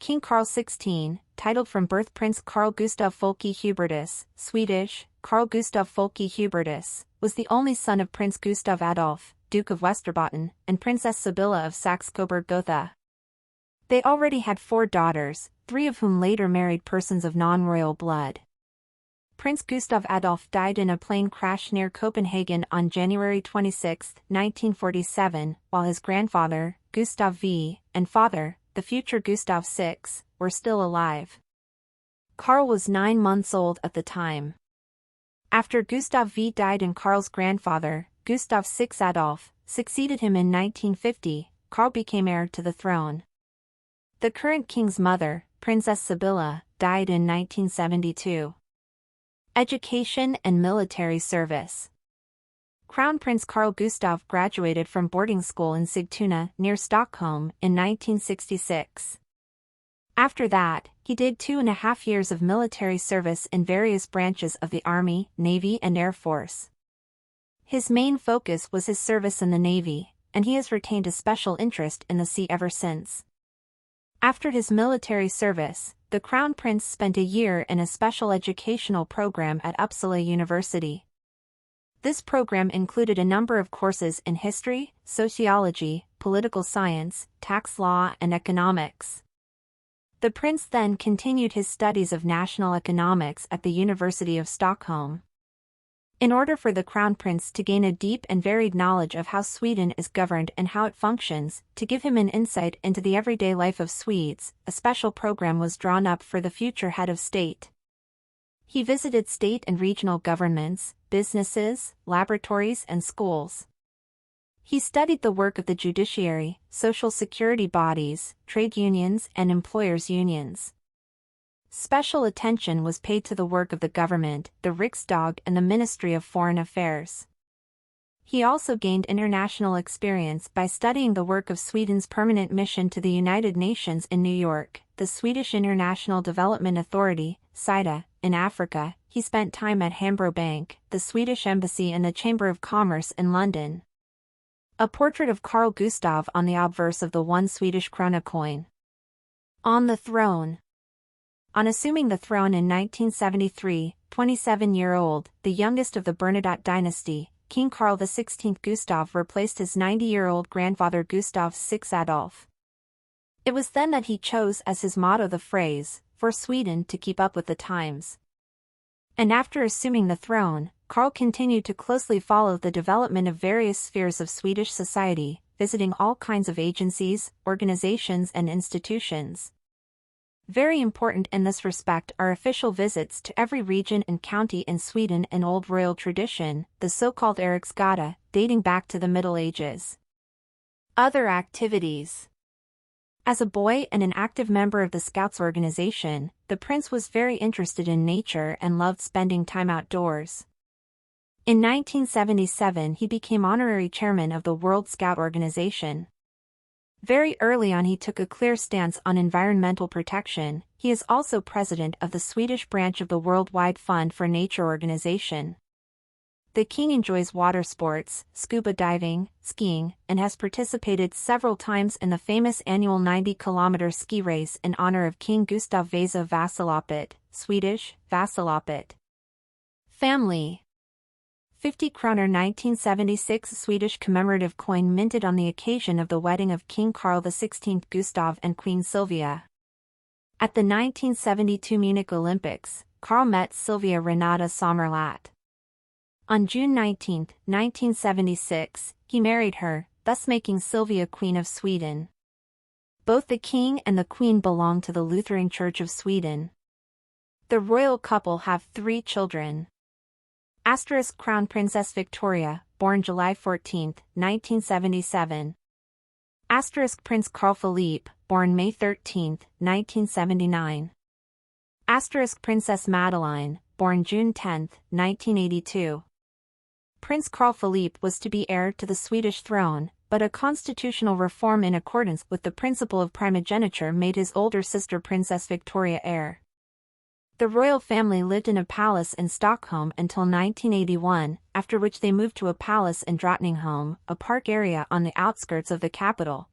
King Carl XVI, titled from birth Prince Carl Gustaf Folke Hubertus, Swedish, Carl Gustaf Folke Hubertus, was the only son of Prince Gustav Adolf, Duke of Westerbotten, and Princess Sibylla of Saxe-Coburg-Gotha. They already had 4 daughters, 3 of whom later married persons of non-royal blood. Prince Gustav Adolf died in a plane crash near Copenhagen on January 26, 1947, while his grandfather, Gustav V, and father, the future Gustav VI, were still alive. Carl was 9 months old at the time. After Gustav V died and Carl's grandfather, Gustav VI Adolf, succeeded him in 1950, Carl became heir to the throne. The current king's mother, Princess Sibylla, died in 1972. Education and military service. Crown Prince Carl Gustaf graduated from boarding school in Sigtuna, near Stockholm, in 1966. After that, he did 2.5 years of military service in various branches of the Army, Navy and Air Force. His main focus was his service in the Navy, and he has retained a special interest in the sea ever since. After his military service, the Crown Prince spent a year in a special educational program at Uppsala University. This program included a number of courses in history, sociology, political science, tax law and economics. The prince then continued his studies of national economics at the University of Stockholm. In order for the Crown Prince to gain a deep and varied knowledge of how Sweden is governed and how it functions, to give him an insight into the everyday life of Swedes, a special program was drawn up for the future head of state. He visited state and regional governments, businesses, laboratories and schools. He studied the work of the judiciary, social security bodies, trade unions and employers' unions. Special attention was paid to the work of the government, the Riksdag and the Ministry of Foreign Affairs. He also gained international experience by studying the work of Sweden's permanent mission to the United Nations in New York, the Swedish International Development Authority, SIDA, in Africa. He spent time at Hambro Bank, the Swedish Embassy and the Chamber of Commerce in London. A portrait of Carl Gustaf on the obverse of the 1 Swedish krona coin. On the throne. On assuming the throne in 1973, 27-year-old, the youngest of the Bernadotte dynasty, King Carl XVI Gustaf replaced his 90-year-old grandfather Gustav VI Adolf. It was then that he chose as his motto the phrase, "For Sweden to keep up with the times." And after assuming the throne, Carl continued to closely follow the development of various spheres of Swedish society, visiting all kinds of agencies, organizations and institutions. Very important in this respect are official visits to every region and county in Sweden and old royal tradition, the so-called Eriksgata, dating back to the Middle Ages. Other activities. As a boy and an active member of the Scouts organization, the prince was very interested in nature and loved spending time outdoors. In 1977 he became honorary chairman of the World Scout Organization. Very early on he took a clear stance on environmental protection. He is also president of the Swedish branch of the Worldwide Fund for Nature organization. The king enjoys water sports, scuba diving, skiing, and has participated several times in the famous annual 90-kilometer ski race in honor of King Gustav Vasa Vasaloppet, Swedish, Vasaloppet. Family. 50 kroner 1976 Swedish commemorative coin minted on the occasion of the wedding of King Carl XVI Gustaf and Queen Sylvia. At the 1972 Munich Olympics, Carl met Sylvia Renata Sommerlath. On June 19, 1976, he married her, thus making Sylvia Queen of Sweden. Both the king and the queen belong to the Lutheran Church of Sweden. The royal couple have 3 children. Crown Princess Victoria, born July 14, 1977. Prince Carl Philippe, born May 13, 1979. Princess Madeleine, born June 10, 1982. Prince Carl Philippe was to be heir to the Swedish throne, but a constitutional reform in accordance with the principle of primogeniture made his older sister Princess Victoria heir. The royal family lived in a palace in Stockholm until 1981, after which they moved to a palace in Drottningholm, a park area on the outskirts of the capital,